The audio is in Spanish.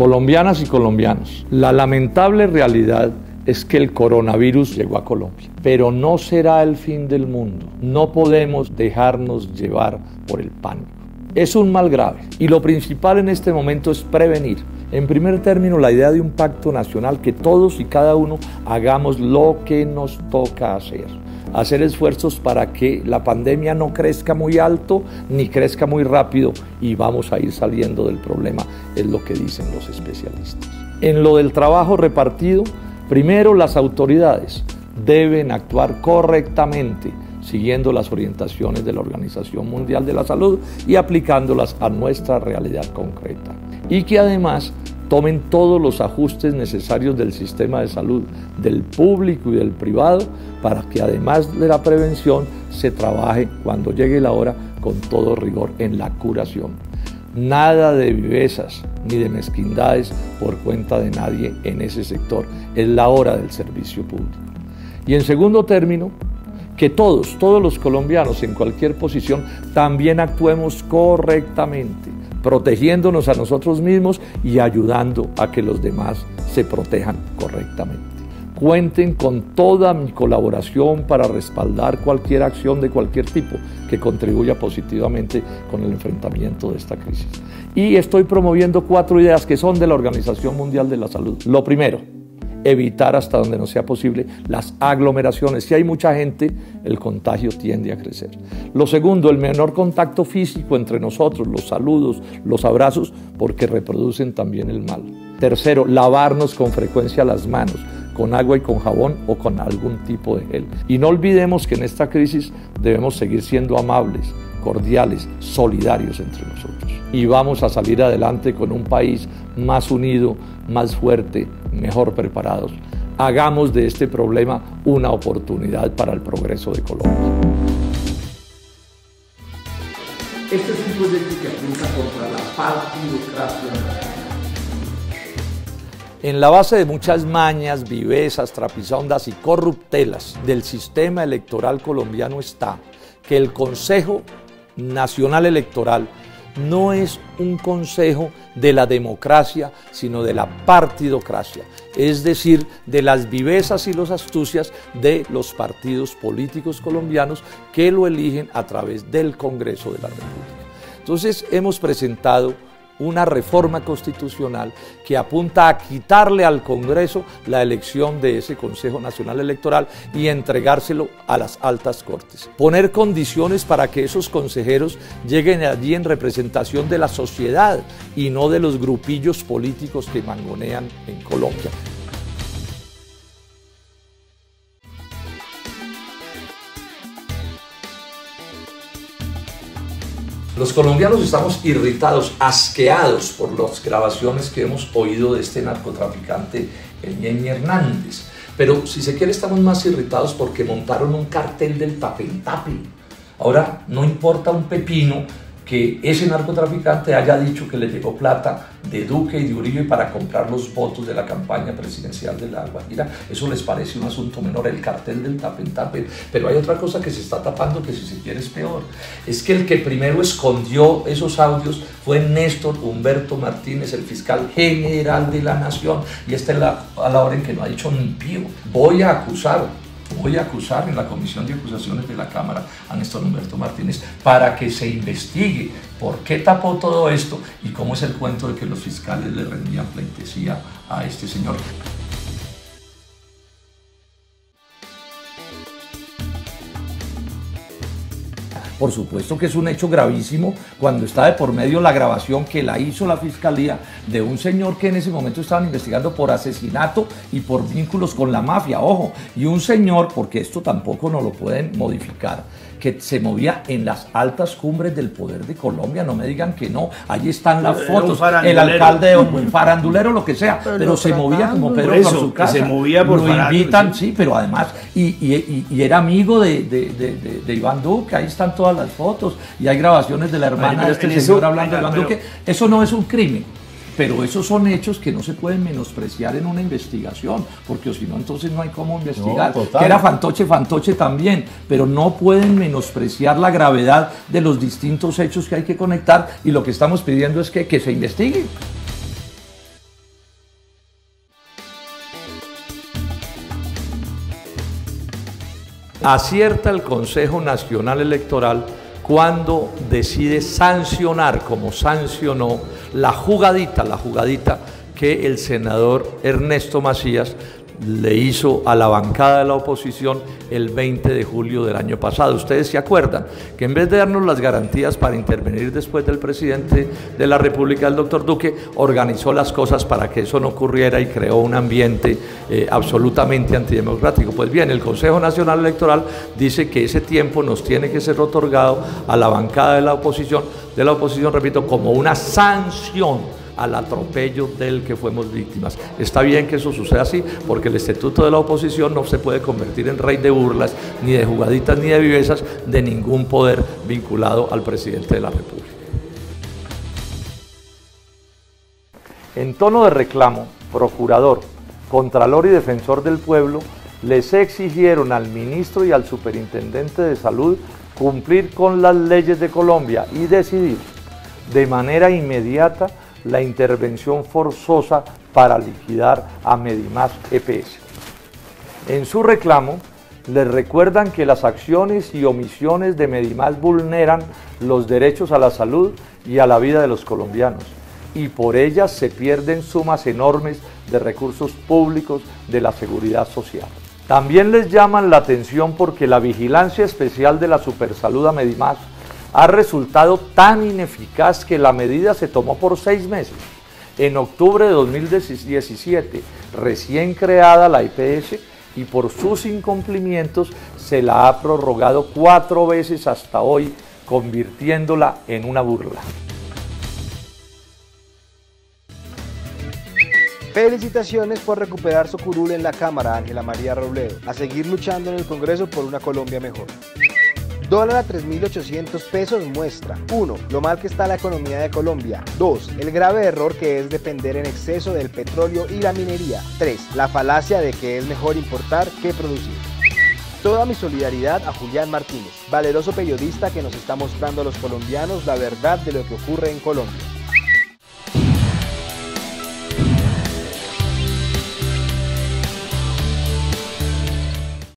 Colombianas y colombianos, la lamentable realidad es que el coronavirus llegó a Colombia, pero no será el fin del mundo. No podemos dejarnos llevar por el pánico. Es un mal grave y lo principal en este momento es prevenir. En primer término, la idea de un pacto nacional, que todos y cada uno hagamos lo que nos toca hacer esfuerzos para que la pandemia no crezca muy alto ni crezca muy rápido y vamos a ir saliendo del problema, es lo que dicen los especialistas. En lo del trabajo repartido, primero las autoridades deben actuar correctamente, siguiendo las orientaciones de la Organización Mundial de la Salud y aplicándolas a nuestra realidad concreta. Y que además tomen todos los ajustes necesarios del sistema de salud, del público y del privado, para que además de la prevención se trabaje cuando llegue la hora con todo rigor en la curación. Nada de vivezas ni de mezquindades por cuenta de nadie en ese sector. Es la hora del servicio público. Y en segundo término, que todos los colombianos en cualquier posición también actuemos correctamente, protegiéndonos a nosotros mismos y ayudando a que los demás se protejan correctamente. Cuenten con toda mi colaboración para respaldar cualquier acción de cualquier tipo que contribuya positivamente con el enfrentamiento de esta crisis. Y estoy promoviendo 4 ideas que son de la Organización Mundial de la Salud. Lo primero, evitar hasta donde no sea posible las aglomeraciones. Si hay mucha gente, el contagio tiende a crecer. Lo segundo, el menor contacto físico entre nosotros, los saludos, los abrazos, porque reproducen también el mal. Tercero, lavarnos con frecuencia las manos, con agua y con jabón o con algún tipo de gel. Y no olvidemos que en esta crisis debemos seguir siendo amables, cordiales, solidarios entre nosotros. Y vamos a salir adelante con un país más unido, más fuerte, mejor preparados. Hagamos de este problema una oportunidad para el progreso de Colombia. Este es un proyecto que apunta contra la partidocracia. En la base de muchas mañas, vivezas, trapisondas y corruptelas del sistema electoral colombiano está que el Consejo Nacional Electoral no es un consejo de la democracia, sino de la partidocracia, es decir, de las vivezas y las astucias de los partidos políticos colombianos que lo eligen a través del Congreso de la República. Entonces, hemos presentado una reforma constitucional que apunta a quitarle al Congreso la elección de ese Consejo Nacional Electoral y entregárselo a las altas cortes. Poner condiciones para que esos consejeros lleguen allí en representación de la sociedad y no de los grupillos políticos que mangonean en Colombia. Los colombianos estamos irritados, asqueados por las grabaciones que hemos oído de este narcotraficante, el Ñeñe Hernández. Pero si se quiere estamos más irritados porque montaron un cartel del tape-en-tape. Ahora no importa un pepino que ese narcotraficante haya dicho que le llegó plata de Duque y de Uribe para comprar los votos de la campaña presidencial de La Guajira. Eso les parece un asunto menor, el cartel del tape-en-tape. Pero hay otra cosa que se está tapando que, si se quiere, es peor. Es que el que primero escondió esos audios fue Néstor Humberto Martínez, el fiscal general de la Nación, y esta es a la hora en que no ha dicho ni pío. Voy a acusar en la Comisión de Acusaciones de la Cámara a Néstor Humberto Martínez para que se investigue por qué tapó todo esto y cómo es el cuento de que los fiscales le rendían pleitesía a este señor. Por supuesto que es un hecho gravísimo cuando está de por medio la grabación que la hizo la Fiscalía de un señor que en ese momento estaban investigando por asesinato y por vínculos con la mafia, ojo, y un señor, porque esto tampoco nos lo pueden modificar, que se movía en las altas cumbres del poder de Colombia, no me digan que no, ahí están las fotos, el alcalde o un farandulero, lo que sea, pero se movía como Pedro por su casa, se movía por lo invitan, sí, pero además, y era amigo de Iván Duque, ahí están todas las fotos, y hay grabaciones de la hermana de este señor hablando de Iván Duque. Eso no es un crimen, pero esos son hechos que no se pueden menospreciar en una investigación, porque si no, entonces no hay cómo investigar. No, que era fantoche también, pero no pueden menospreciar la gravedad de los distintos hechos que hay que conectar, y lo que estamos pidiendo es que se investigue. acierta el Consejo Nacional Electoral cuando decide sancionar, como sancionó la jugadita que el senador Ernesto Macías le hizo a la bancada de la oposición el 20 de julio del año pasado. Ustedes se acuerdan que en vez de darnos las garantías para intervenir después del presidente de la República, el doctor Duque, organizó las cosas para que eso no ocurriera y creó un ambiente absolutamente antidemocrático. Pues bien, el Consejo Nacional Electoral dice que ese tiempo nos tiene que ser otorgado a la bancada de la oposición, repito, como una sanción al atropello del que fuimos víctimas. Está bien que eso suceda así, porque el estatuto de la oposición no se puede convertir en rey de burlas, ni de jugaditas, ni de vivezas de ningún poder vinculado al presidente de la República. En tono de reclamo, procurador, contralor y defensor del pueblo les exigieron al ministro y al superintendente de salud cumplir con las leyes de Colombia y decidir de manera inmediata la intervención forzosa para liquidar a Medimás EPS. En su reclamo, les recuerdan que las acciones y omisiones de Medimás vulneran los derechos a la salud y a la vida de los colombianos, y por ellas se pierden sumas enormes de recursos públicos de la seguridad social. También les llaman la atención porque la vigilancia especial de la Supersalud a Medimás ha resultado tan ineficaz que la medida se tomó por 6 meses. En octubre de 2017, recién creada la EPS, y por sus incumplimientos se la ha prorrogado 4 veces hasta hoy, convirtiéndola en una burla. Felicitaciones por recuperar su curul en la Cámara, Ángela María Robledo. A seguir luchando en el Congreso por una Colombia mejor. Dólar a 3.800 pesos muestra 1. Lo mal que está la economía de Colombia. 2. El grave error que es depender en exceso del petróleo y la minería. 3. La falacia de que es mejor importar que producir. Toda mi solidaridad a Julián Martínez, valeroso periodista que nos está mostrando a los colombianos la verdad de lo que ocurre en Colombia.